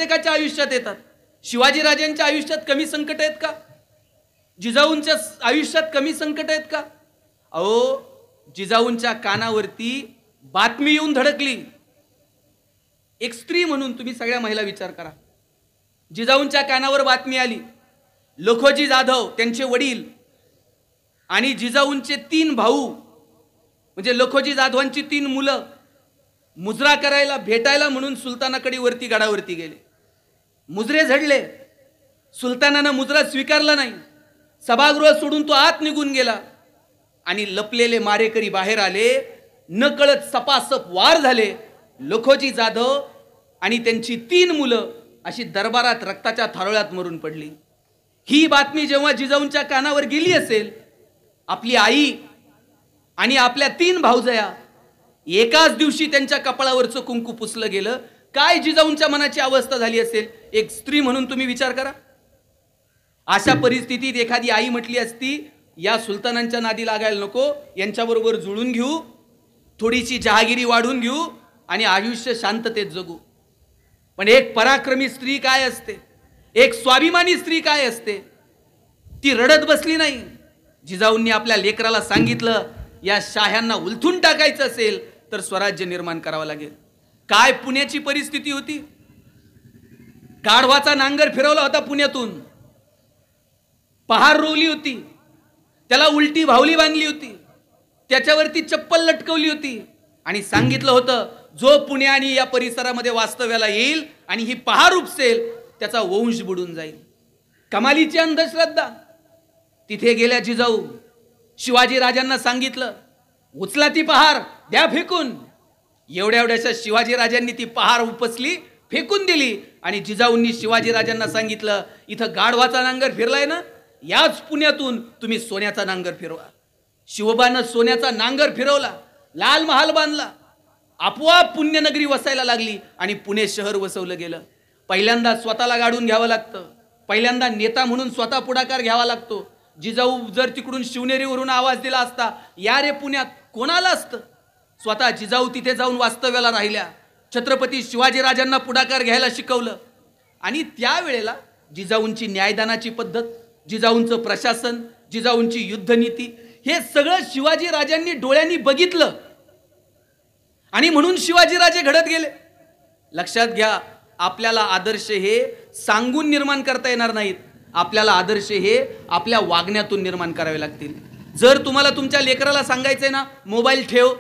प्रत्येकाच्या आयुष्यात येतात. शिवाजीराजांच्या आयुष्यात कमी संकट आहेत का? जिजाऊंच्या आयुष्यात कमी संकट आहेत का? अहो, जिजाऊंच्या कानावरती बातमी येऊन धडकली. एक स्त्री म्हणून तुम्ही सगळ्या महिला विचार करा. जिजाऊंच्या कानावर बातमी आली, लखोजी जाधव त्यांचे वडील आणि जिजाऊंचे 3 भाऊ म्हणजे लखोजी जाधवांची 3 मुलं मुजरा करायला भेटायला म्हणून सुलतानाकडे वरती गडावरती गेले. मुजरे झडले. सुलतानानं मुजरा स्वीकारला नाही. सभागृह सोडून तो आत निघून गेला आणि लपलेले मारेकरी बाहेर आले. नकळत सपासप वार झाले. लखोजी जाधव आणि त्यांची 3 मुलं अशी दरबारात रक्ताच्या थारोळ्यात मरून पडली. ही बातमी जेव्हा जिजाऊंच्या कानावर गेली असेल, आपली आई आणि आपल्या 3 भाऊजया एकाच दिवशी त्यांच्या कपाळावरचं कुंकू पुसलं गेलं. काय जिजाऊंच्या मनाची अवस्था झाली असेल एक स्त्री म्हणून तुम्ही विचार करा. अशा परिस्थितीत एखादी आई म्हटली असती, या सुलतानांच्या नादी लागायला नको, यांच्याबरोबर जुळून घेऊ, थोडीशी जहागिरी वाढून घेऊ आणि आयुष्य शांततेत जगू. पण एक पराक्रमी स्त्री काय असते, एक स्वाभिमानी स्त्री काय असते, ती रडत बसली नाही. जिजाऊंनी आपल्या लेकराला सांगितलं, या शाह्यांना उलथून टाकायचं असेल तर स्वराज्य निर्माण करावं लागेल. काय पुण्याची परिस्थिती होती. गाढवाचा नांगर फिरवला होता पुण्यातून, पहार रोवली होती, त्याला उलटी भावली बांधली होती, त्याच्यावरती चप्पल लटकवली होती आणि सांगितलं होतं, जो पुणे आणि या परिसरामध्ये वास्तव्याला येईल आणि ही पहार उपसेल त्याचा वंश बुडून जाईल. कमालीची अंधश्रद्धा. तिथे गेल्या जिजाऊ, शिवाजी राजांना सांगितलं, उचला ती पहार, द्या फेकून. एवढ्याशा शिवाजी राजांनी ती पहार उपसली, फेकून दिली आणि जिजाऊंनी शिवाजी राजांना सांगितलं, इथं गाढवाचा नांगर फिरलाय ना, याच पुण्यातून तुम्ही सोन्याचा नांगर फिरवा. शिवबानं सोन्याचा नांगर फिरवला, लाल महाल बांधला, आपोआप पुण्यनगरी वसायला लागली आणि पुणे शहर वसवलं गेलं. पहिल्यांदा स्वतःला गाडून घ्यावं लागतं, पहिल्यांदा नेता म्हणून स्वतः पुढाकार घ्यावा लागतो. जिजाऊ जर तिकडून शिवनेरीवरून आवाज दिला असता, या रे पुण्यात, कोणाला असतं? स्वतः जिजाऊ तिथे जाऊन वास्तव्याला राहिल्या. छत्रपती शिवाजीराजांना पुढाकार घ्यायला शिकवलं आणि त्यावेळेला जिजाऊंची न्यायदानाची पद्धत, जिजाऊंचं प्रशासन, जिजाऊंची युद्धनीती हे सगळं शिवाजीराजांनी डोळ्यांनी बघितलं आणि म्हणून शिवाजीराजे घडत गेले. लक्षात घ्या, आपल्याला आदर्श हे सांगून निर्माण करता येणार नाहीत. आपल्याला आदर्श हे आपल्या वागण्यातून निर्माण करावे लागतील. जर तुम्हाला तुमच्या लेकराला सांगायचंय ना, मोबाईल ठेव,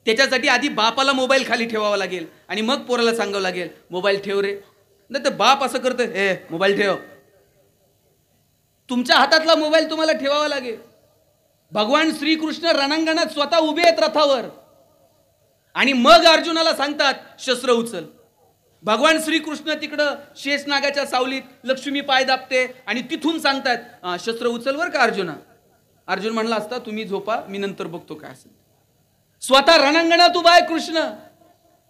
त्याच्यासाठी आधी बापाला मोबाईल खाली ठेवावा लागेल आणि मग पोराला सांगावं लागेल, मोबाईल ठेव रे. नाही तर बाप असं करतोय, हे मोबाईल ठेव. तुमच्या हातातला मोबाईल तुम्हाला ठेवावा लागेल. भगवान श्रीकृष्ण रणांगणात स्वतः उभे आहेत रथावर आणि मग अर्जुनाला सांगतात, शस्त्र उचल. भगवान श्रीकृष्ण तिकडं शेषनागाच्या सावलीत लक्ष्मी पाय दाबते आणि तिथून सांगतात, शस्त्र उचल वर का अर्जुना. अर्जुन म्हणला असता, तुम्ही झोपा, मी नंतर बघतो काय असेल. स्वतः रणांगणात उभा आहे कृष्ण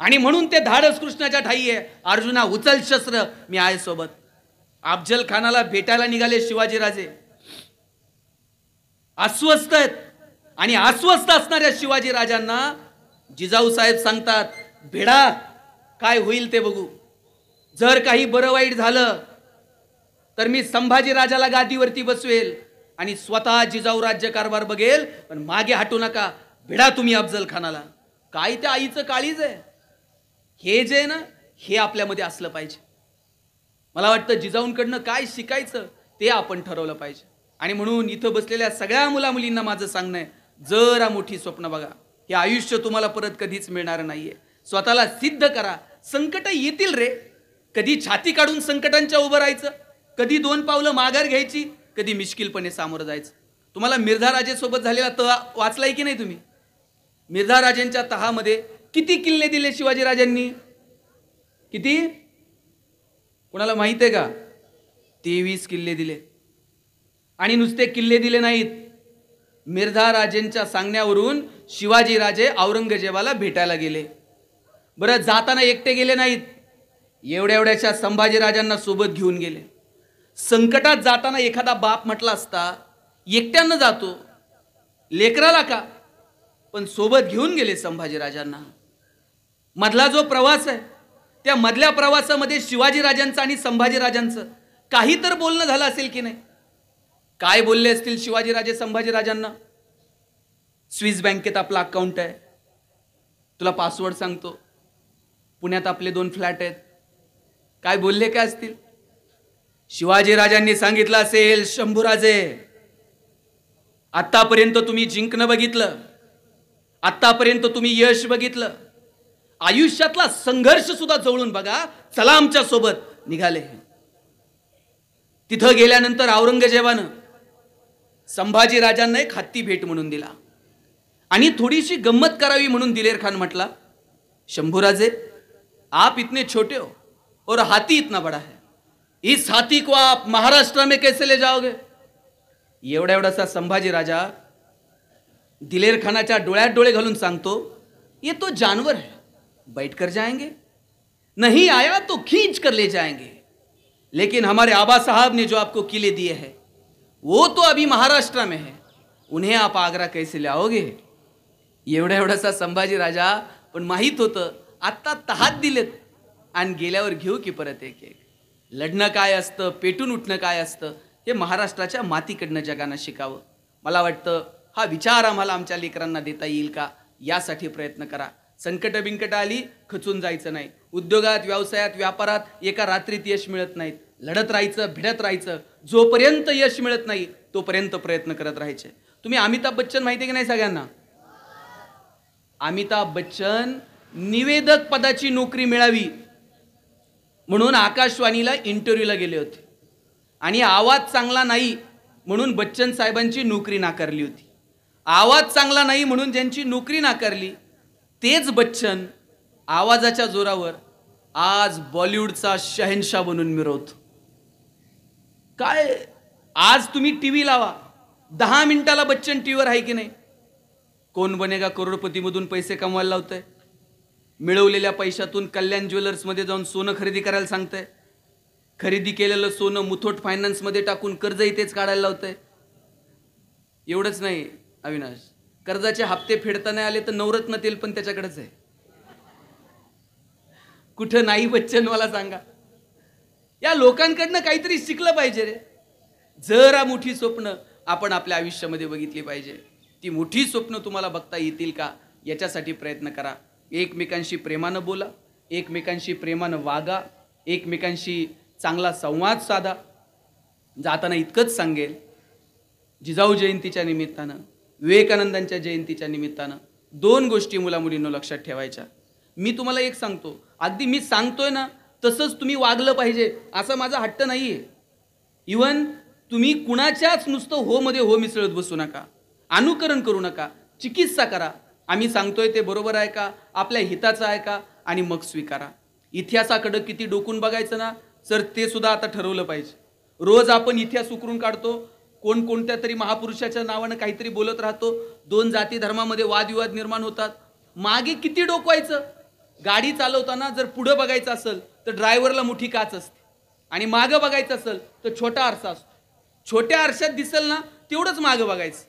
आणि म्हणून ते धाडस कृष्णाच्या ठाई आहे. अर्जुना उचल शस्त्र, मी आहे सोबत. अफजल खानाला भेटायला निघाले शिवाजीराजे, अस्वस्थ आहेत आणि अस्वस्थ असणाऱ्या शिवाजीराजांना जिजाऊ साहेब सांगतात, भेडा, काय होईल ते बघू. जर काही बरं वाईट झालं तर मी संभाजीराजाला गादीवरती बसवेल आणि स्वतः जिजाऊ राज्य कारभार बघेल, पण मागे हटू नका, भिडा तुम्ही अफजल खानाला. काय त्या आईचं काळीज आहे. हे जे ना, हे आपल्यामध्ये असलं पाहिजे. मला वाटतं जिजाऊंकडनं काय शिकायचं ते आपण ठरवलं पाहिजे. आणि म्हणून इथं बसलेल्या सगळ्या मुलामुलींना माझं सांगणं आहे, जरा मोठी स्वप्न बघा. हे आयुष्य तुम्हाला परत कधीच मिळणार नाहीये. स्वतःला सिद्ध करा. संकट येतील रे, कधी छाती काढून संकटांच्या उभं राहायचं, कधी 2 पावलं माघार घ्यायची, कधी मिश्किलपणे सामोरं जायचं. तुम्हाला मिर्झा राजेसोबत झालेला तह वाचलाय की नाही तुम्ही? मिर्झा राजेंच्या तहामध्ये किती किल्ले दिले शिवाजीराजांनी? किती? कोणाला माहित आहे का? 23 किल्ले दिले. आणि नुसते किल्ले दिले नाहीत, मिर्झा राजेंच्या सांगण्यावरून शिवाजीराजे औरंगजेबाला भेटायला गेले. बरं, जाताना एकटे गेले नाहीत, एवढ्याशा संभाजीराजांना सोबत घेऊन गेले. संकटात जाताना एखादा बाप म्हटला असता, एकट्यानं जातो, लेकराला का, पण सोबत घेऊन गेले संभाजीराजांना. मधला जो प्रवास आहे त्या मधल्या प्रवासामध्ये शिवाजी राजांचं आणि संभाजी राजांचं काही तर बोलणं झालं असेल की नाही? काय बोलले असतील शिवाजी राजे संभाजी राजांना? स्विस बँकेत आपला अकाउंट आहे, तुला पासवर्ड सांगतो, पुण्यात आपले 2 फ्लॅट आहेत. काय बोलले काय असतील? शिवाजी राजांनी सांगितलं असेल, शंभूराजे आतापर्यंत तुम्ही जिंकणं बघितलं, आतापर्यंत तुम्ही यश बघितलं, आयुष्यातला संघर्ष सुद्धा जवळून बघा, चला आमच्या सोबत. निघाले. तिथं गेल्यानंतर औरंगजेबानं संभाजी राजांना एक हत्ती भेट म्हणून दिला आणि थोडीशी गंमत करावी म्हणून दिलेर खान म्हटला, शंभूराजे आप इतने छोटे हो और हाथी इतना बड़ा है, इस हाथी को आप महाराष्ट्र में कैसे ले जाओगे? एवढासा संभाजी राजा दिलेर खानाच्या डोळ्यात डोळे घालून सांगतो, ये तो जानवर है, बैठ कर जाएंगे, नहीं आया तो खींच कर ले जाएंगे, लेकिन हमारे आबा साहब ने जो आपको किले दिए हैं वो तो अभी महाराष्ट्र में है, उन्हें आप आगरा कैसे लाओगे? एवढासा संभाजी राजा, पण माहित होतं आता तहात दिलेत आणि गेल्यावर घेऊ की परत एक एक. लढणं काय असतं, पेटून उठणं काय असतं, हे महाराष्ट्राच्या मातीकडनं जगानं शिकावं. मला वाटतं हा विचार आम्हाला आमच्या लेकरांना देता येईल का, यासाठी प्रयत्न करा. संकट बिंकट आली खचून जायचं नाही. उद्योगात, व्यवसायात, व्यापारात एका रात्रीत यश मिळत नाहीत. लढत राहायचं, भिडत राहायचं. जोपर्यंत यश मिळत नाही तोपर्यंत प्रयत्न करत राहायचे. तुम्ही अमिताभ बच्चन माहिती आहे की नाही सगळ्यांना? अमिताभ बच्चन निवेदक पदाची नोकरी मिळावी म्हणून आकाशवाणीला इंटरव्ह्यूला गेले होते आणि आवाज चांगला नाही म्हणून बच्चन साहेबांची नोकरी नाकारली होती. आवाज चांगला नाही म्हणून ज्यांची नोकरी नाकारली तेच बच्चन आवाजाच्या जोरावर आज बॉलिवूडचा शहनशाह बनून मिरवतो. काय आज तुम्ही टीव्ही लावा, 10 मिनिटाला बच्चन टीव्हीवर आहे की नाही? कोण बनेगा करोडपती मधून पैसे कमवायला लावतंय, मिळवलेल्या पैशातून कल्याण ज्वेलर्समध्ये जाऊन सोनं खरेदी करायला सांगतंय, खरेदी केलेलं सोनं मुथूट फायनान्समध्ये टाकून कर्ज इथेच काढायला लावतंय. एवढंच नाही अविनाश, कर्जाचे हप्ते फेडता नाही आले तर नवरत्न तेल पण त्याच्याकडेच आहे. कुठं नाही बच्चन, मला सांगा. या लोकांकडनं काहीतरी शिकलं पाहिजे रे. जरा मोठी स्वप्न आपण आपल्या आयुष्यामध्ये बघितली पाहिजे. ती मोठी स्वप्न तुम्हाला बघता येतील का, याच्यासाठी प्रयत्न करा. एकमेकांशी प्रेमानं बोला, एकमेकांशी प्रेमानं वागा, एकमेकांशी चांगला संवाद साधा. जाताना इतकंच सांगेल, जिजाऊ जयंतीच्या निमित्तानं, विवेकानंदांच्या जयंतीच्या निमित्तानं 2 गोष्टी मुलामुलींनो लक्षात ठेवायच्या. मी तुम्हाला एक सांगतो, अगदी मी सांगतोय ना तसंच तुम्ही वागलं पाहिजे असं माझा हट्ट नाहीये. इवन तुम्ही कुणाच्याच नुसतं हो मध्ये हो मिसळत बसू नका, अनुकरण करू नका, चिकित्सा करा. आम्ही सांगतोय ते बरोबर आहे का, आपल्या हिताचं आहे का, आणि मग स्वीकारा. इतिहासाकडे किती डोकून बघायचं ना सर, ते सुद्धा आता ठरवलं पाहिजे. रोज आपण इतिहास उकरून काढतो, कोणत्या तरी महापुरुषाच्या नावानं काहीतरी बोलत राहतो, 2 जाती धर्मामध्ये वादविवाद निर्माण होतात. मागे किती डोकवायचं? गाडी चालवताना जर पुढे बघायचं असेल तर ड्रायव्हरला मोठी काच असते आणि मागं बघायचं असेल तर छोटा आरसा असतो. छोट्या आरशात दिसेल ना तेवढंच मागं बघायचं.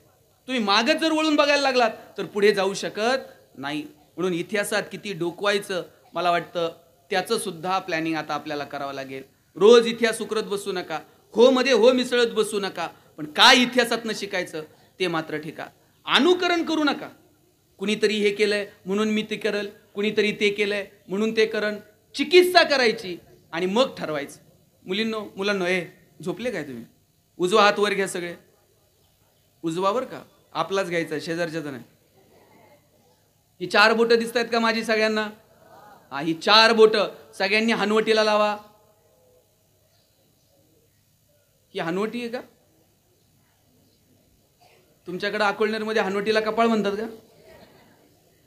तुम्ही मागं जर वळून बघायला लागलात तर पुढे जाऊ शकत नाही. म्हणून इतिहासात किती डोकवायचं, मला वाटतं त्याचं सुद्धा प्लॅनिंग आता आपल्याला करावं लागेल. रोज इतिहास उकरत बसू नका, हो मध्ये हो मिसळत बसू नका, पण काय इतिहासातनं शिकायचं ते मात्र ठिका. अनुकरण करू नका. कुणीतरी हे केलंय म्हणून मी ते करल, कुणीतरी ते केलंय म्हणून ते करन. चिकित्सा करायची आणि मग ठरवायचं. मुलांनो झोपले काय तुम्ही? उजवा हात वर घ्या सगळे. उजवावर का? आपलाच घ्यायचा, शेजारच्याचा नाही. ही 4 बोटं दिसत आहेत का माझी सगळ्यांना? हा, ही 4 बोटं सगळ्यांनी हनवटीला लावा. ही हनवटी आहे का? तुमच्याकडे अकोलनेरमध्ये हनवटीला कपाळ म्हणतात का?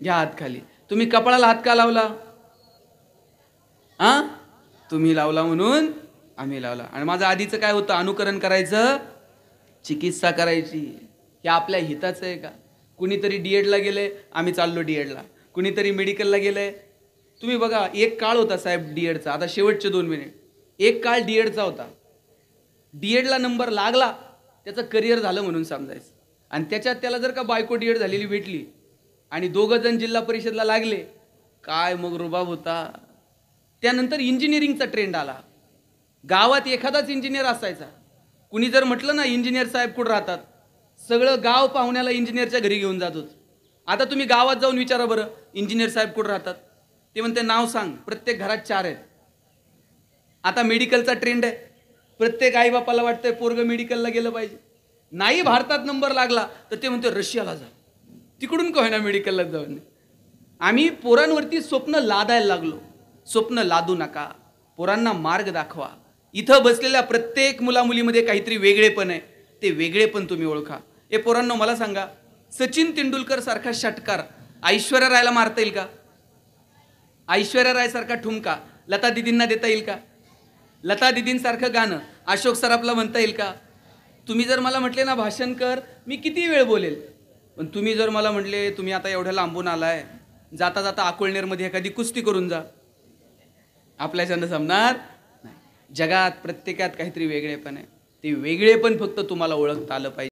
घ्या हात खाली. तुम्ही कपाळाला हात का लावला? हा, तुम्ही लावला म्हणून आम्ही लावला. आणि माझं आधीचं काय होतं? अनुकरण करायचं, चिकित्सा करायची. हे आपल्या हिताचं आहे का? कुणीतरी डीएडला गेले, आम्ही चाललो डीएडला. कुणीतरी मेडिकलला गेले. तुम्ही बघा, एक काळ होता साहेब डीएडचा. आता शेवटचे 2 मिनिट. एक काळ डीएडचा होता. डीएडला नंबर लागला, त्याचं करिअर झालं म्हणून समजायचं. आणि त्याच्यात त्याला जर का बायको डीएड झालेली भेटली आणि 2 जण जिल्हा परिषदला लागले, काय मग रुबाब होता. त्यानंतर इंजिनिअरिंगचा ट्रेंड आला. गावात एखादाच इंजिनियर असायचा. कुणी जर म्हटलं ना इंजिनियर साहेब कुठं राहतात, सगळं गाव पाहुण्याला इंजिनियरच्या घरी घेऊन जात होतं. आता तुम्ही गावात जाऊन विचारा बरं इंजिनियर साहेब कुठं राहतात, ते म्हणते नाव सांग, प्रत्येक घरात 4 आहेत. आता मेडिकलचा ट्रेंड आहे. प्रत्येक आईबापाला वाटतंय पोरगं मेडिकलला गेलं पाहिजे. नाही भारतात नंबर लागला तर ते म्हणते रशियाला जा, तिकडून का होईना मेडिकलला जाऊन. आम्ही पोरांवरती स्वप्न लादायला लागलो. स्वप्न लादू नका, पोरांना मार्ग दाखवा. इथं बसलेल्या प्रत्येक मुलामुलीमध्ये काहीतरी वेगळेपण आहे, ते वेगळेपण तुम्ही ओळखा. हे पोरांनो मला सांगा, सचिन तेंडुलकर सारखा षटकार ऐश्वर्या रायला मारता येईल का? ऐश्वर्या राय सारखा ठुमका लता दिदींना देता येईल का? लता दिदींसारखं गाणं अशोक सराफला म्हणता येईल का? तुम्ही जर मला म्हटले ना भाषण कर, मी किती वेळ बोलेल. पण तुम्ही जर मला म्हटले तुम्ही आता एवढ्या लांबून आलाय, जाता जाता अकोळनेरमध्ये एखादी कुस्ती करून जा, आपल्याच्यानं जमणार नाही. जगात प्रत्येकात काहीतरी वेगळेपण आहे. ते वेगळेपण फक्त तुम्हाला ओळखता आलं पाहिजे.